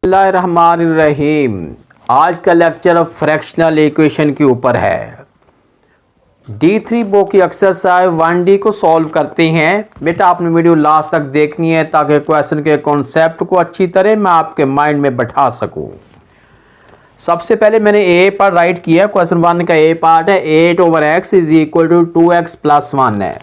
बिस्मिल्लाहिर्रहमानिर्रहीम। आज का लेक्चर फ्रैक्शनल इक्वेशन के ऊपर है। D3 बुक की एक्सरसाइज 1D को सॉल्व करते हैं। बेटा आपने वीडियो लास्ट तक देखनी है ताकि क्वेश्चन के कॉन्सेप्ट को अच्छी तरह मैं आपके माइंड में बैठा सकूं। सबसे पहले मैंने ए पार्ट राइट किया। क्वेश्चन 1 का ए पार्ट है 8/x is equal to 2x + 1 है।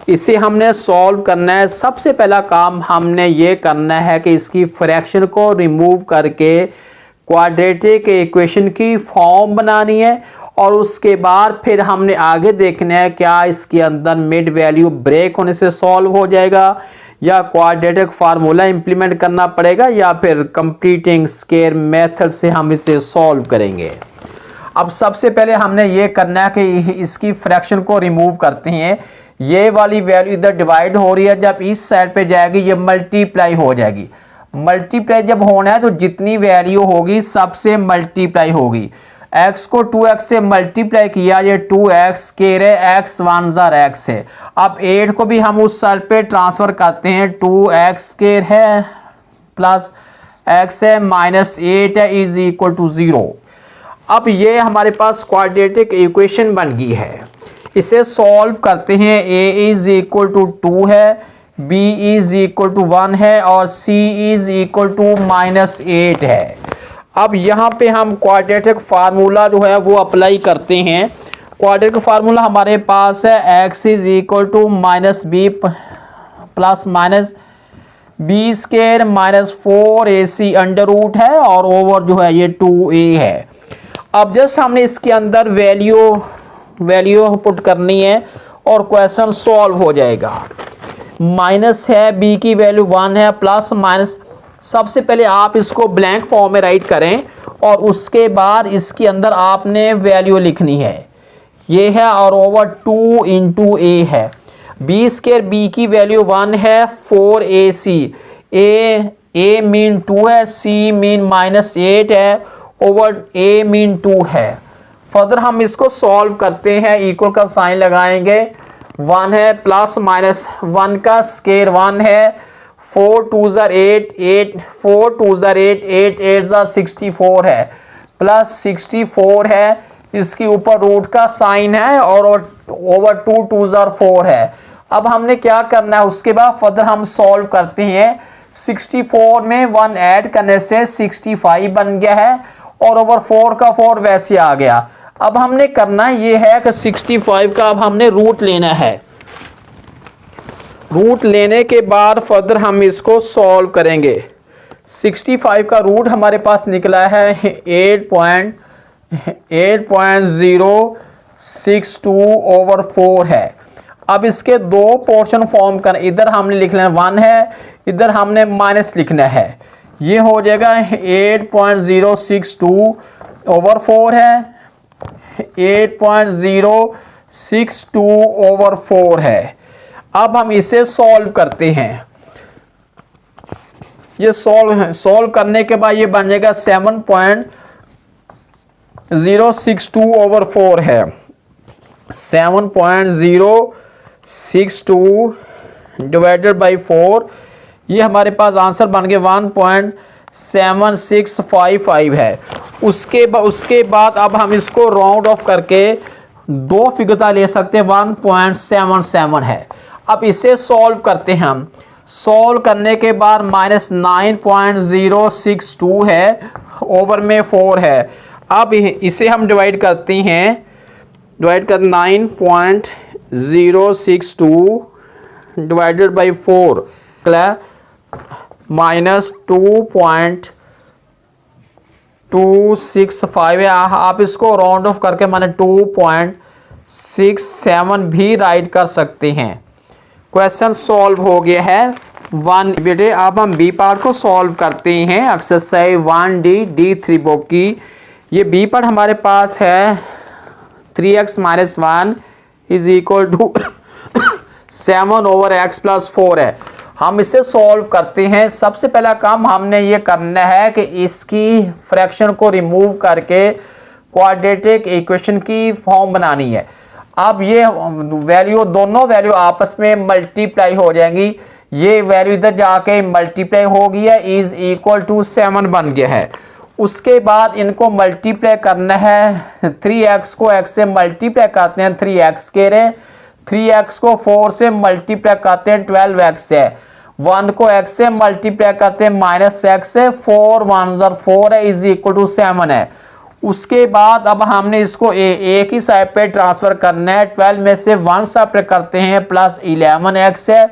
इसे हमने सॉल्व करना है। सबसे पहला काम हमने ये करना है कि इसकी फ्रैक्शन को रिमूव करके क्वाड्रेटिक इक्वेशन की फॉर्म बनानी है और उसके बाद फिर हमने आगे देखना है क्या इसके अंदर मिड वैल्यू ब्रेक होने से सॉल्व हो जाएगा या क्वाड्रेटिक फार्मूला इंप्लीमेंट करना पड़ेगा या फिर कंप्लीटिंग स्क्वायर मेथड से हम इसे सॉल्व करेंगे। अब सबसे पहले हमने ये करना है कि इसकी फ्रैक्शन को रिमूव करते हैं। ये वाली वैल्यू इधर डिवाइड हो रही है, जब इस साइड पे जाएगी ये मल्टीप्लाई हो जाएगी। मल्टीप्लाई जब होना है तो जितनी वैल्यू होगी सबसे मल्टीप्लाई होगी। x को 2x से मल्टीप्लाई किया, ये 2x स्क्वायर है, x 1 x है। अब 8 को भी हम उस साइड पे ट्रांसफर करते हैं, 2x स्क्वायर है प्लस x है -8 है इज इक्वल टू 0। अब ये हमारे पास क्वाड्रेटिक इक्वेशन बन गई है। इसे सॉल्व करते हैं। a इज इक्वल टू 2 है, b इज इक्वल टू 1 है और c इज इक्वल टू -8 है। अब यहाँ पे हम क्वाड्रेटिक फार्मूला जो है वो अप्लाई करते हैं। क्वाड्रेटिक फार्मूला हमारे पास है x is equal to -b plus -b square -4ac under root है और ओवर जो है ये 2a है। अब जस्ट हमने इसके अंदर वैल्यू पुट करनी है और क्वेश्चन सॉल्व हो जाएगा। माइनस है, b की वैल्यू 1 है, प्लस माइनस। सबसे पहले आप इसको ब्लैंक फॉर्म में राइट करें और उसके बाद इसके अंदर आपने वैल्यू लिखनी है, ये है और ओवर 2 इंटू a है। b स्क्वायर b की वैल्यू 1 है, 4ac, a मीन 2 है, c मीन -8 है, ओवर a मीन 2 है। फर्दर हम इसको सॉल्व करते हैं। इक्वल का साइन लगाएंगे, 1 है प्लस -1 का स्क्वायर 1 है, 4 2 8 8 4 2 8 8 8 64 है प्लस 64 है। इसके ऊपर रूट का साइन है और ओवर 2 2 4 है। अब हमने क्या करना है, उसके बाद फर्दर हम सॉल्व करते हैं। 64 में 1 ऐड करने से 65 बन गया है और ओवर 4 का 4 वैसे आ गया। अब हमने करना ये है कि 65 का अब हमने रूट लेना है। रूट लेने के बाद फर्दर हम इसको सॉल्व करेंगे। 65 का रूट हमारे पास निकला है 8.062/4 है। अब इसके दो पोर्शन फॉर्म कर, इधर हमने लिखना है 1 है, इधर हमने माइनस लिखना है। ये हो जाएगा 8.062/4 है, 8.062/4 है। अब हम इसे सॉल्व करते हैं। ये सॉल्व करने के बाद ये बन जाएगा 7.062/4 है। 7.062 डिवाइडेड बाई 4, ये हमारे पास आंसर बन गया 1.7655 है। उसके बाद अब हम इसको राउंड ऑफ करके दो फिगर ले सकते हैं, 1.77 है। अब इसे सॉल्व करते हैं हम। सॉल्व करने के बाद -9.062 है, ओवर में 4 है। अब इसे हम डिवाइड करते हैं, डिवाइड कर 9.062 डिवाइडेड बाई 4 -2.265 है। आप इसको राउंड ऑफ करके माने 2.67 भी राइट कर सकते हैं। क्वेश्चन सॉल्व हो गया है 1 बेटे। अब हम बी पार्ट को सॉल्व करते हैं। एक्सरसाइज 1D D3 बुक की ये बी पार्ट हमारे पास है 3x - 1 is equal to 7/x + 4 है। हम इसे सॉल्व करते हैं। सबसे पहला काम हमने ये करना है कि इसकी फ्रैक्शन को रिमूव करके क्वाड्रेटिक इक्वेशन की फॉर्म बनानी है। अब ये वैल्यू, दोनों वैल्यू आपस में मल्टीप्लाई हो जाएंगी। ये वैल्यू इधर जाके मल्टीप्लाई हो गया, इज इक्वल टू 7 बन गया है। उसके बाद इनको मल्टीप्लाई करना है, 3x को x से मल्टीप्लाई करते हैं 3x के रे, 3x को 4 से मल्टीप्लाई करते हैं 12x से, 1 को x से मल्टीप्लाई करते हैं -x से, 4 1 4 है, इज इक्वल टू 7 है। उसके बाद अब हमने इसको एक ही साइड पे ट्रांसफर करना है, 12 में से 1 सेपरेट करते हैं प्लस 11x है,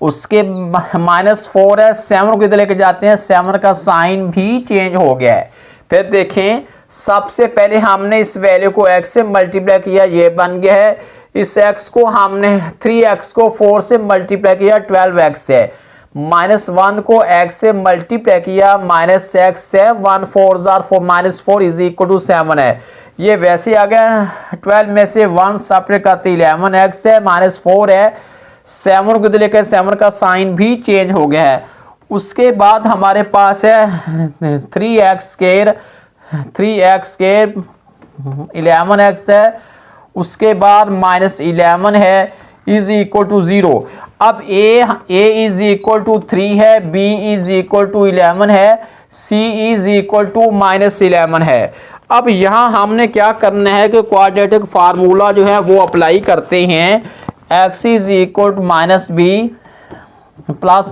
उसके -4 है, 7 को इधर लेके जाते हैं, 7 का साइन भी चेंज हो गया है। फिर देखें, सबसे पहले हमने इस वैल्यू को x से मल्टीप्लाई किया, ये बन गया है। इस x को हमने 3x को 4 से मल्टीप्लाई किया 12x से, -1 को x से मल्टीप्लाई किया -x से, 1 4 -4 इज इक्वल टू 7 है। ये वैसे आ गया, 12 में से 1 सेपरेट करते 11x है, -4 है, 7 को लेकर 7 का साइन भी चेंज हो गया है। उसके बाद हमारे पास है 3x स्क्वायर 11x है, उसके बाद -11 है, इज इक्वल टू 0। अब a इज इक्वल टू 3 है, b इज इक्वल टू 11 है, c इज इक्वल टू -11 है। अब यहाँ हमने क्या करना है कि क्वाड्रेटिक फार्मूला जो है वो अप्लाई करते हैं, x is equal to -b plus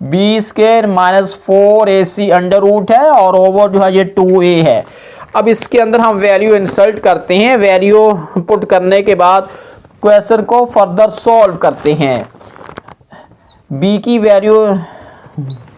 -b square -4ac under root है, और ओवर जो है ये 2a है। अब इसके अंदर हम वैल्यू इंसर्ट करते हैं, वैल्यू पुट करने के बाद क्वेश्चन को फर्दर सॉल्व करते हैं। b की वैल्यू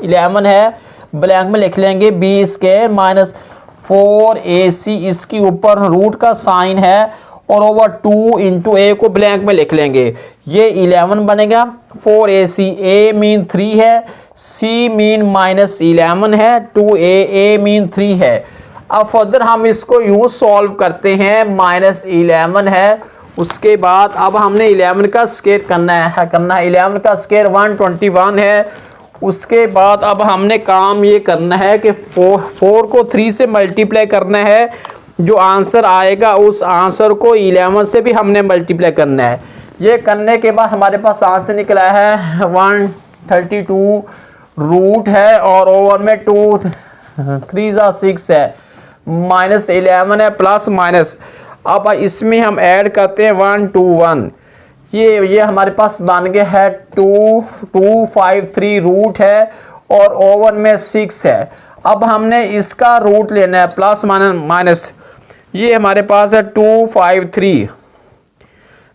11 है, ब्लैंक में लिख लेंगे b स्क्वायर -4ac, इसके ऊपर रूट का साइन है, और ओवर 2 इंटू a को ब्लैंक में लिख लेंगे, ये 11 बनेगा। 4ac, a मीन 3 है, c मीन -11 है, 2a मीन 3 है। अब फर्दर हम इसको यूँ सॉल्व करते हैं, -11 है, उसके बाद अब हमने 11 का स्क्वायर करना है 11 का स्क्वायर 121 है। उसके बाद अब हमने काम ये करना है कि 4 को 3 से मल्टीप्लाई करना है, जो आंसर आएगा उस आंसर को 11 से भी हमने मल्टीप्लाई करना है। ये करने के बाद हमारे पास आंसर निकला है 132 रूट है, और ओवर में 2 3 6 है, -11 है, प्लस माइनस। अब इसमें हम ऐड करते हैं 1 2 1, ये हमारे पास बन गया है 253 रूट है, और ओवर में 6 है। अब हमने इसका रूट लेना है, प्लस माइनस, ये हमारे पास है 253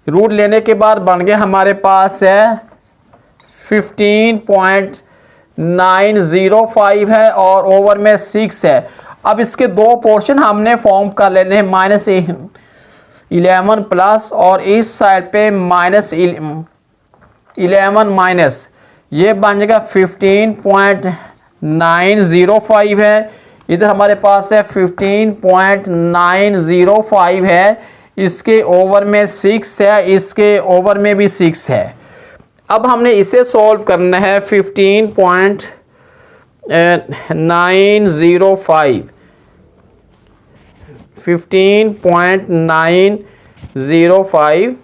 रूट लेने के बाद बन गया हमारे पास है 15.905 है, और ओवर में 6 है। अब इसके दो पोर्शन हमने फॉर्म कर लेने हैं, -11 प्लस, और इस साइड पे -11 माइनस, ये बन जाएगा 15.905 है। इधर हमारे पास है 15.905 है, इसके ओवर में 6 है, इसके ओवर में भी 6 है। अब हमने इसे सॉल्व करना है 15.905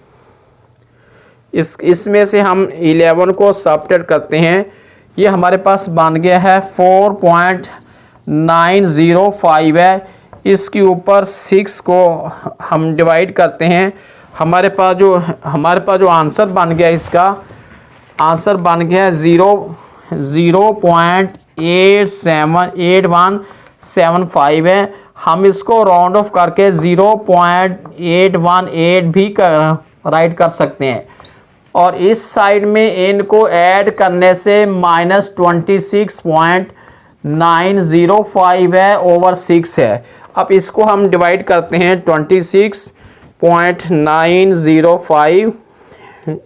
इसमें से हम 11 को सब्ट्रैक्ट करते हैं, ये हमारे पास बन गया है 4.905 है। इसके ऊपर 6 को हम डिवाइड करते हैं, हमारे पास जो आंसर बन गया, इसका आंसर बन गया है 0.8175 है। हम इसको राउंड ऑफ करके 0.818 भी राइट कर सकते हैं, और इस साइड में इनको ऐड करने से -26.905 है, ओवर 6 है। अब इसको हम डिवाइड करते हैं, 26.905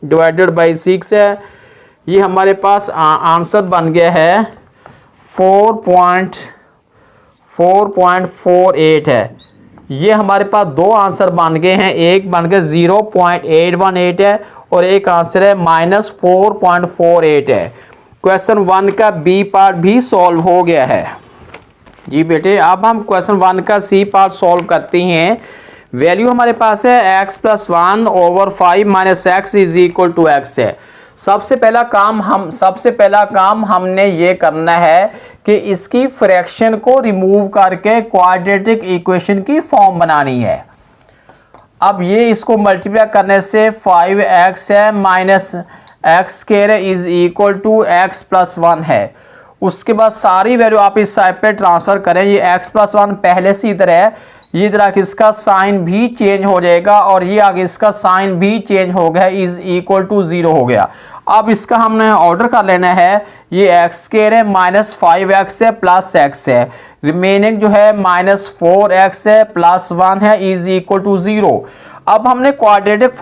डिवाइडेड बाई 6 है, ये हमारे पास आंसर बन गया है 4.48 है। ये हमारे पास दो आंसर बन गए हैं, एक बन गया 0.818 है, और एक आंसर है -4.48 है। क्वेश्चन 1 का बी पार्ट भी सॉल्व हो गया है जी बेटे। अब हम क्वेश्चन 1 का सी पार्ट सॉल्व करते हैं। वैल्यू हमारे पास है x + 1/5 - x is equal to x है। सबसे पहला काम हमने ये करना है कि इसकी फ्रैक्शन को रिमूव करके क्वाड्रेटिक इक्वेशन की फॉर्म बनानी है। अब ये इसको मल्टीप्लाई करने से 5x है minus x square is equal to x plus 1 है। उसके बाद सारी वैल्यू आप इस साइड पे ट्रांसफर करें। ये x प्लस 1 पहले से इधर है, ये इधर आके इसका साइन भी चेंज हो जाएगा और ये आगे इसका साइन भी चेंज हो गया, इज इक्वल टू 0 हो गया। अब इसका हमने ऑर्डर कर लेना है। ये एक्स स्क्वायर है माइनस 5x है प्लस x है, रिमेनिंग जो है माइनस 4x है प्लस 1 है, इज इक्वल टू 0। अब हमने क्वाड्रेटिक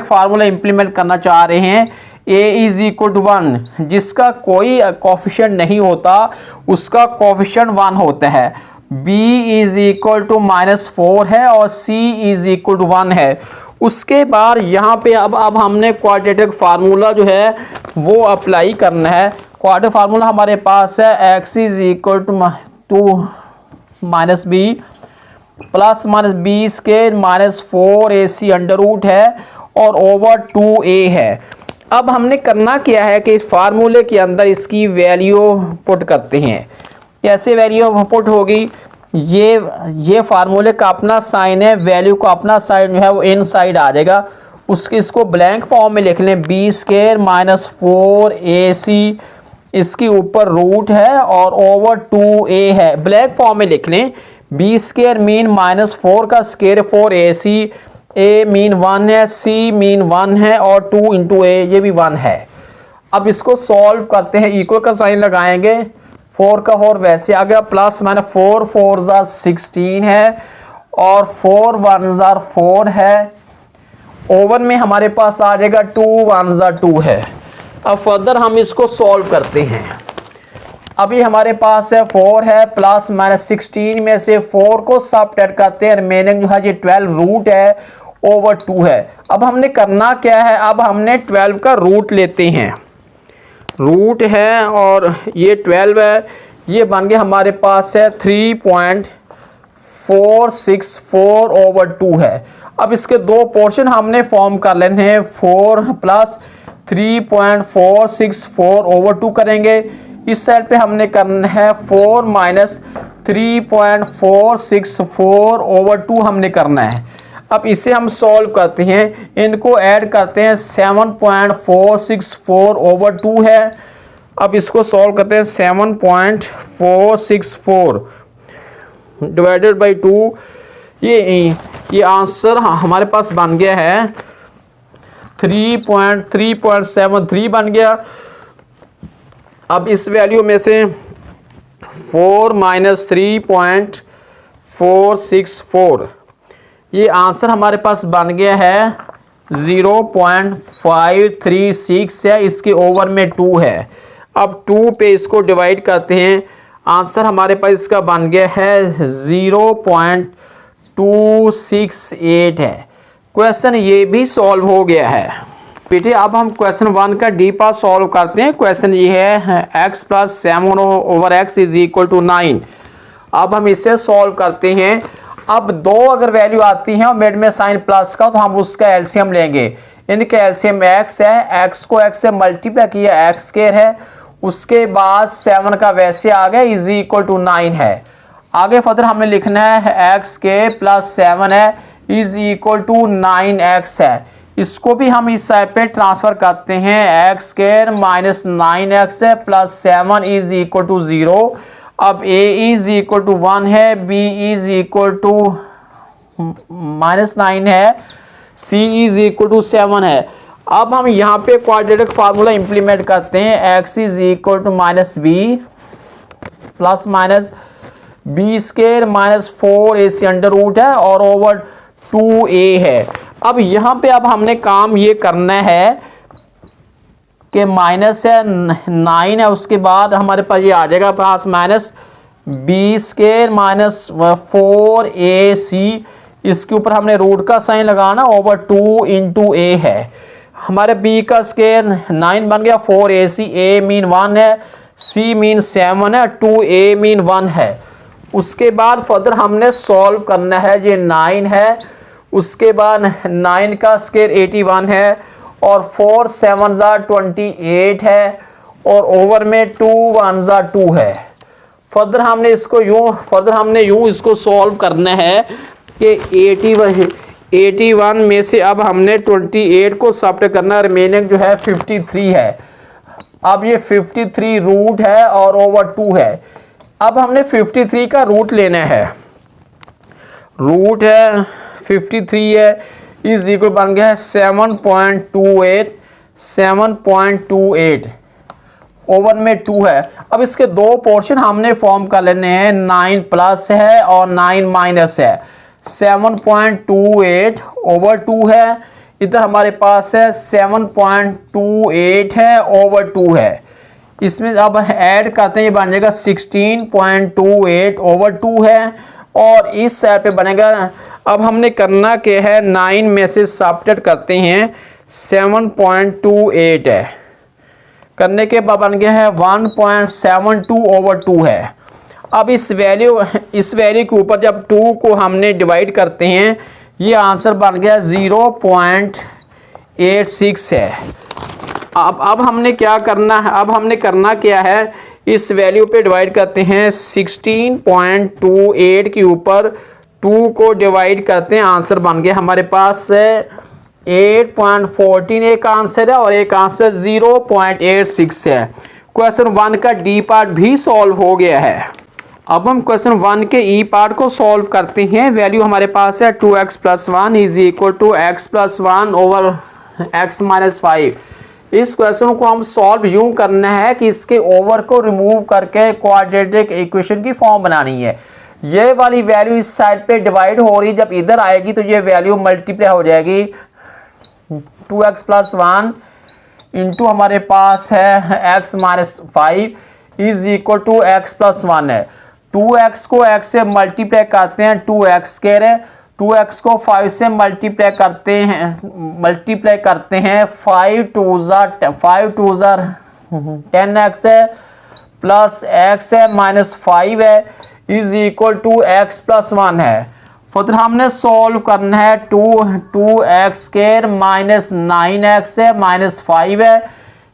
फार्मूला इंप्लीमेंट करना चाह रहे हैं। a इज इक्वल टू 1, जिसका कोई कोफिशिएंट नहीं होता उसका कोफिशिएंट 1 होता है। b is equal to minus 4 है और c इज इक्वल टू 1 है। उसके बाद यहाँ पे अब हमने क्वाड्रेटिक फार्मूला जो है वो अप्लाई करना है। क्वाड्रेटिक फार्मूला हमारे पास है x is equal to minus b plus minus B square minus 4ac under root है और ओवर 2a है। अब हमने करना क्या है कि इस फार्मूले के अंदर इसकी वैल्यू पुट करते हैं। कैसे वैल्यू पुट होगी? ये फार्मूले का अपना साइन है, वैल्यू का अपना साइन जो है वो इन साइड आ जाएगा। उसके इसको ब्लैंक फॉर्म में लिख लें, बी स्क्वायर माइनस 4ac, इसके ऊपर रूट है और ओवर 2a है। ब्लैंक फॉर्म में लिख लें, बी स्क्वायर मीन माइनस 4 का स्क्वायर 4ac, a मीन 1 है, c मीन 1 है और 2 इंटू a ये भी 1 है। अब इसको सॉल्व करते हैं, इक्वल का साइन लगाएंगे, 4 का 4 वैसे आ गया, प्लस माइनस 4 4 जार 16 है और 4 1 जार 4 है। ओवन में हमारे पास आ जाएगा 2 1 जार 2 है। अब फर्दर हम इसको सॉल्व करते हैं। अभी हमारे पास है 4 है प्लस माइनस 16 में से 4 को सबट्रैक्ट करते हैं, रिमेनिंग जो है ये 12 रूट है ओवर 2 है। अब हमने करना क्या है? अब हमने 12 का रूट लेते हैं, रूट है और ये 12 है, ये बन गया हमारे पास है 3.464 ओवर 2 है। अब इसके दो पोर्शन हमने फॉर्म कर लेने हैं, 4 प्लस 3.464 ओवर 2 करेंगे। इस साइड पे हमने करना है 4 माइनस 3.464 ओवर 2 हमने करना है। अब इसे हम सॉल्व करते हैं, इनको ऐड करते हैं, 7.464 ओवर 2 है। अब इसको सॉल्व करते हैं, 7.464 डिवाइडेड बाई 2, ये आंसर हमारे पास बन गया है 3.73 बन गया। अब इस वैल्यू में से 4 माइनस 3.464, ये आंसर हमारे पास बन गया है 0.536 है, इसके ओवर में 2 है। अब 2 पे इसको डिवाइड करते हैं, आंसर हमारे पास इसका बन गया है 0.268 है। क्वेश्चन ये भी सॉल्व हो गया है बेटे। अब हम क्वेश्चन 1 का डी पार्ट सॉल्व करते हैं। क्वेश्चन ये है x plus 7 over x is equal to 9। अब हम इसे सॉल्व करते हैं। अब दो अगर वैल्यू आती हैं और मिड में साइन प्लस का, तो हम उसका एलसीएम लेंगे। इनका एलसीएम x है, x को x से मल्टीप्लाई किया, x स्क्वायर है, उसके बाद 7 का वैसे आ गया, इज इक्वल टू 9 है। आगे फर्दर हमने लिखना है x स्क्वायर प्लस 7 है, इज इक्वल टू 9x है। इसको भी हम इस साइड पे ट्रांसफर करते हैं, x स्क्वायर माइनस 9x है प्लस 7 इज इक्वल टू 0। अब a इज इक्वल टू 1 है, b is equal to minus 9 है, c इज इक्वल टू 7 है। अब हम यहाँ पे क्वाड्रेटिक फार्मूला इंप्लीमेंट करते हैं, x is equal to minus b plus minus B square minus 4ac under root है और ओवर 2a है। अब यहाँ पे अब हमने काम ये करना है कि माइनस है 9 है, उसके बाद हमारे पास ये आ जाएगा पास minus B square minus 4ac, इसके ऊपर हमने रूट का साइन लगाना, ओवर 2 इंटू a है। हमारे b का स्क्वायर 9 बन गया, 4ac, a मीन 1 है, c मीन 7 है, 2a मीन 1 है। उसके बाद फर्दर हमने सॉल्व करना है, ये 9 है, उसके बाद 9 का स्क्वायर 81 है और 4 7 28 है और ओवर में 2 1 2 है। फर्दर हमने यूं इसको सॉल्व करना है कि 81 में से अब हमने 28 को सब्ट्रैक्ट करना, रिमेनिंग जो है 53 है। अब ये 53 रूट है और ओवर 2 है। अब हमने 53 का रूट लेना है, रूट है 53 है, इज इक्वल बन गया है 7.28 ओवर में 2 है। अब इसके दो पोर्शन हमने फॉर्म कर लेने हैं, 9 प्लस है और 9 माइनस है। 7.28 ओवर 2 है, इधर हमारे पास है 7.28 है ओवर 2 है। इसमें अब ऐड करते हैं, ये बन जाएगा 16.28 ओवर 2 है और इस साइड पे बनेगा। अब हमने करना क्या है, 9 में से सब्ट्रैक्ट करते हैं 7.28 है, करने के बाद बन गया है 1.72 ओवर 2 है। अब इस वैल्यू के ऊपर जब 2 को हमने डिवाइड करते हैं, ये आंसर बन गया 0.86 है। अब हमने क्या करना है, अब हमने करना क्या है, इस वैल्यू पे डिवाइड करते हैं 16.28 के ऊपर 2 को डिवाइड करते हैं, आंसर बन गया हमारे पास 8.14 एक आंसर है और एक आंसर 0.86 है। क्वेश्चन 1 का डी पार्ट भी सॉल्व हो गया है। अब हम क्वेश्चन 1 के ई पार्ट को सॉल्व करते हैं। वैल्यू हमारे पास है 2x + 1 is equal to x + 1 over x - 5। इस क्वेश्चन को हम सॉल्व यूं करना है कि इसके ओवर को रिमूव करके क्वाड्रेटिक इक्वेशन की फॉर्म बनानी है। ये वाली वैल्यू इस साइड पे डिवाइड हो रही, जब इधर आएगी तो ये वैल्यू मल्टीप्लाई हो जाएगी। 2x + 1 इंटू हमारे पास है x - 5 is equal to x + 1 है। 2x को x से मल्टीप्लाई करते हैं 2x के रे, 2x को 5 से मल्टीप्लाई करते हैं 5 2 10x है प्लस x है -5 है इज इक्वल टू x + 1 है। फिर हमने सॉल्व करना है 2x - 9x है -5 है,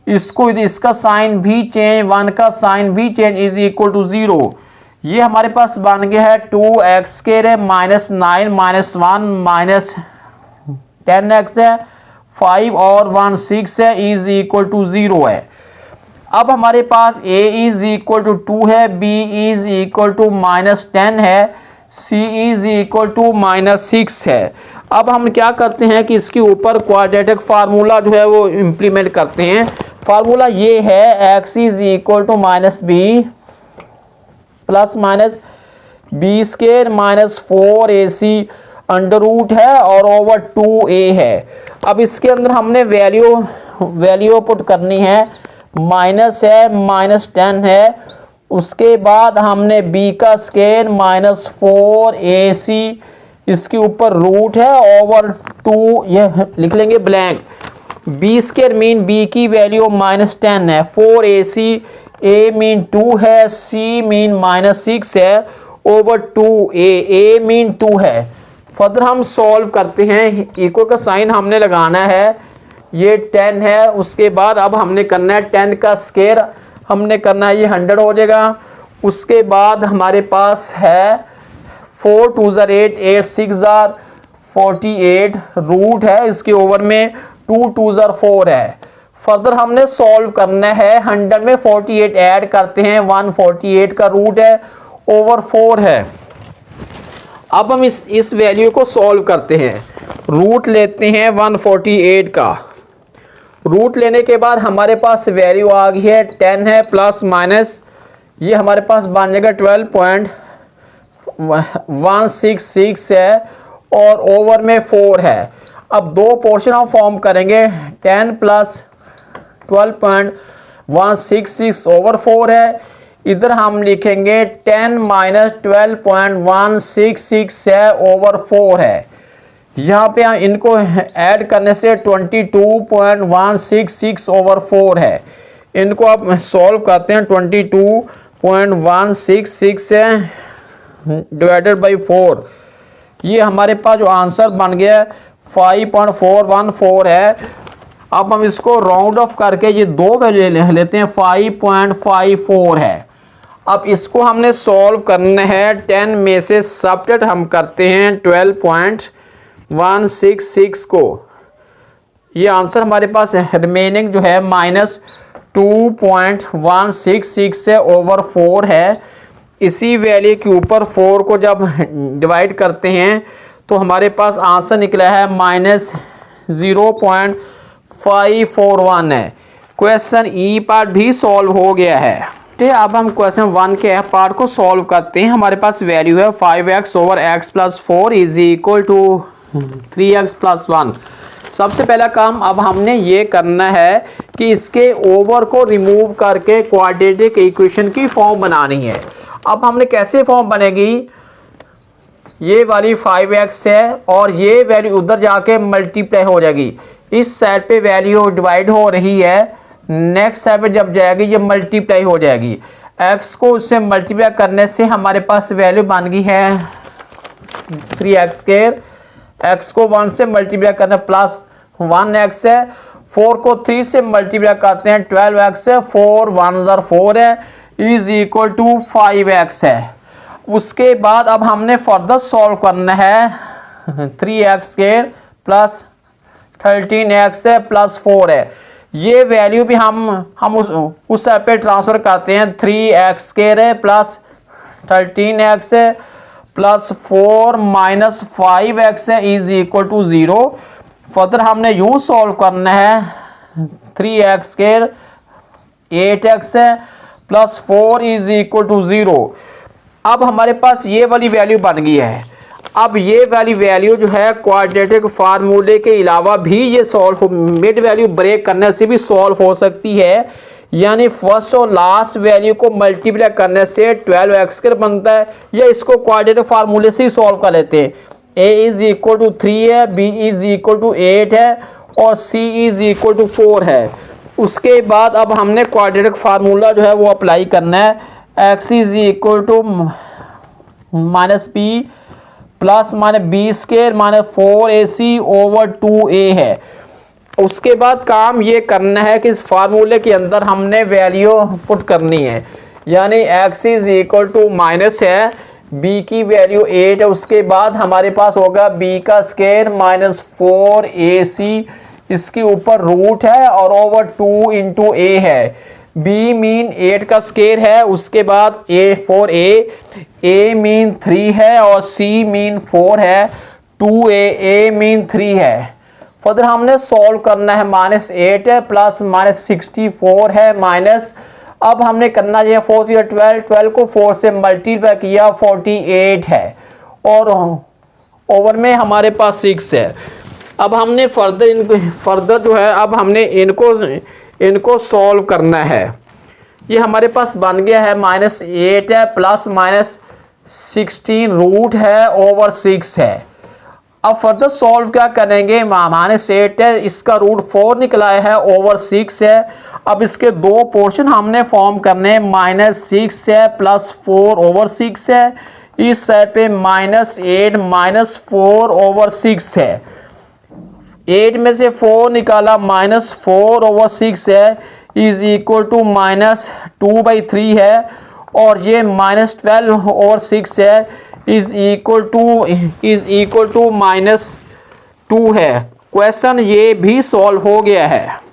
इसका साइन भी चेंज, 1 का साइन भी चेंज इज इक्वल टू 0। ये हमारे पास बन गया है 2x -9 -1 -10x है, 5 और 1 6 है इज इक्वल टू 0 है। अब हमारे पास a इज इक्वल टू 2 है, b इज इक्वल टू -10 है, c इज इक्वल टू -6 है। अब हम क्या करते हैं कि इसके ऊपर क्वाड्रेटिक फार्मूला जो है वो इम्प्लीमेंट करते हैं। फार्मूला ये है x is equal to -b plus -b² -4ac under root है और ओवर 2a है। अब इसके अंदर हमने वैल्यू पुट करनी है, माइनस है -10 है, उसके बाद हमने b का स्क्वायर -4ac, इसके ऊपर रूट है ओवर 2, ये लिख लेंगे ब्लैंक। b² मीन b की वैल्यू -10 है, 4ac, a मीन 2 है, c मीन -6 है ओवर 2a मीन 2 है। फर्दर हम सॉल्व करते हैं, इक्वल का साइन हमने लगाना है, ये 10 है, उसके बाद अब हमने करना है 10 का स्क्वायर, हमने करना है ये 100 हो जाएगा। उसके बाद हमारे पास है 4 2 8 8 6 48 रूट है, इसके ओवर में 2 2 4 है। फर्दर हमने सॉल्व करना है, 100 में 48 ऐड करते हैं, 148 का रूट है ओवर 4 है। अब हम इस वैल्यू को सॉल्व करते हैं, रूट लेते हैं 148 का। रूट लेने के बाद हमारे पास वैल्यू आ गई है 10 है प्लस माइनस, ये हमारे पास बन जाएगा 12.166 है और ओवर में 4 है। अब दो पोर्शन हम फॉर्म करेंगे, 10 प्लस 12.166 ओवर 4 है, इधर हम लिखेंगे 10 माइनस 12.166 है ओवर 4 है। यहाँ पे हम इनको ऐड करने से 22.166 ओवर 4 है। इनको आप सॉल्व करते हैं, 22.166 है डिवाइडेड बाई 4, ये हमारे पास जो आंसर बन गया 5.414 है। अब हम इसको राउंड ऑफ करके ये दो वैल्यू ले लेते हैं, 5.54 है। अब इसको हमने सॉल्व करना है, 10 में से सबट्रैक्ट हम करते हैं 12.166 को। ये आंसर हमारे पास है, रिमेनिंग जो है -2.166 है ओवर 4 है। इसी वैल्यू के ऊपर 4 को जब डिवाइड करते हैं तो हमारे पास आंसर निकला है -0.541 है। क्वेश्चन ई पार्ट भी सॉल्व हो गया है। ठीक है, अब हम क्वेश्चन 1 के पार्ट को सॉल्व करते हैं। हमारे पास वैल्यू है 5x over x plus 4 is equal to 3x plus 1। सबसे पहला काम अब हमने ये करना है कि इसके ओवर को रिमूव करके क्वाड्रेटिक इक्वेशन की फॉर्म बनानी है। अब हमने कैसे फॉर्म बनेगी, ये वाली 5x है और ये वैल्यू उधर जाके मल्टीप्लाई हो जाएगी। इस साइड पे वैल्यू डिवाइड हो रही है, नेक्स्ट साइड पे जब जाएगी ये मल्टीप्लाई हो जाएगी। x को उससे मल्टीप्लाई करने से हमारे पास वैल्यू बन गई है 3x²। x को 1 से मल्टीप्लाई करना प्लस 1x है। 4 को 3 से मल्टीप्लाई करते हैं 12x है। 4 1 4 है इज इक्वल टू 5x है। उसके बाद अब हमने फर्दर सॉल्व करना है 3x² प्लस 13x है प्लस 4 है। ये वैल्यू भी हम उस साइड पे ट्रांसफर करते हैं, 3x² है प्लस 13x है प्लस 4 माइनस 5x है इज इक्वल टू 0। फर्दर हमने यूं सॉल्व करना है, 3x² 8x है प्लस 4 इज इक्वल टू 0। अब हमारे पास ये वाली वैल्यू बन गई है। अब ये वाली वैल्यू जो है क्वाड्रेटिक फार्मूले के अलावा भी ये सॉल्व हो, मिड वैल्यू ब्रेक करने से भी सॉल्व हो सकती है। यानी फर्स्ट और लास्ट वैल्यू को मल्टीप्लाई करने से 12x² बनता है, या इसको क्वाड्रेटिक फार्मूले से ही सॉल्व कर लेते हैं। a इज इक्वल टू 3 है, b इज इक्वल टू 8 है और c इज इक्वल टू 4 है। उसके बाद अब हमने क्वाड्रेटिक फार्मूला जो है वो अप्लाई करना है, x is equal to minus b plus minus b² minus 4ac over 2a है। उसके बाद काम ये करना है कि इस फार्मूले के अंदर हमने वैल्यू पुट करनी है, यानी x is equal to minus है, b की वैल्यू 8 है। उसके बाद हमारे पास होगा b² माइनस 4ac, इसके ऊपर रूट है और ओवर 2 इंटू a है। b मीन 8 का स्क्वायर है, उसके बाद a मीन 3 है और c मीन 4 है, 2a मीन 3 है। फर्दर हमने सॉल्व करना है, -8 है प्लस -64 है माइनस, अब हमने करना है 4 से 12 को 4 से मल्टीप्लाई किया 48 है और ओवर में हमारे पास 6 है। अब हमने फर्दर जो है अब हमने इनको सॉल्व करना है। ये हमारे पास बन गया है -8 है प्लस -16 रूट है ओवर 6 है। अब फर्दर सॉल्व क्या करेंगे, -8 है, इसका रूट 4 निकला है ओवर 6 है। अब इसके दो पोर्शन हमने फॉर्म करने हैं, -6 है प्लस 4 ओवर 6 है, इस साइड पे -8 माइनस 4 ओवर 6 है। 8 में से 4 निकाला -4 ओवर 6 है इज इक्वल टू -2/3 है और ये -12 ओवर 6 है इज इक्वल टू -2 है। क्वेश्चन ये भी सॉल्व हो गया है।